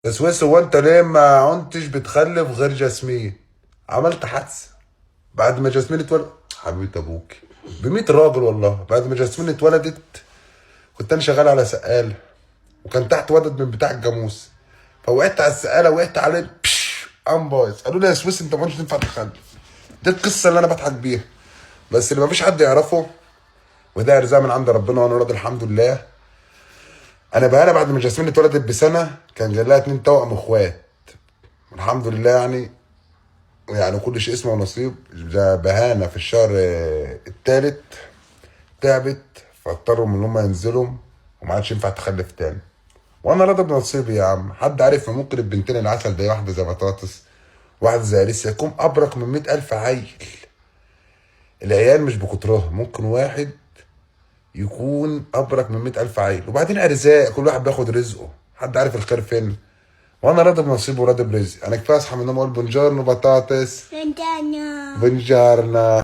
يا سويس، هو انت ليه ما كنتش بتخلف غير جاسمين؟ عملت حادثه بعد ما جاسمين اتولد. حبيبه ابوك ب100 راجل والله. بعد ما جاسمين اتولدت كنت انا شغال على سقاله، وكان تحت ولد من بتاع الجاموس، فوقعت على السقاله، وقعت عليه قام بايظ. قالوا لي يا سويس انت ما كنتش تنفع تخلف. دي القصه اللي انا بضحك بيها، بس اللي ما فيش حد يعرفه، وده ارزاق من عند ربنا وانا راضي الحمد لله. انا بقى بعد ما جاسمين اتولدت بسنه كان جاي لها 2 توأم اخوات، الحمد لله يعني كل شيء اسمه نصيب. بهانة في الشهر التالت تعبت، فاضطروا ان هم ينزلوا، وما عادش ينفع تخلف تاني. وانا راضي بنصيبي يا عم. حد عارف ممكن البنتين العسل ده، واحده زي بطاطس واحده زي لسه، يكون ابرك من 100,000 عيل. العيال مش بكترها، ممكن واحد يكون ابرك من 100,000 عيل. وبعدين ارزاق، كل واحد بياخد رزقه، حد عارف الخير فين. وانا راضي بنصيبي وراضي برزقي. انا كفايه اصحى من النوم اقول بنجارنا بطاطس. بنجارنا. بنجارنا.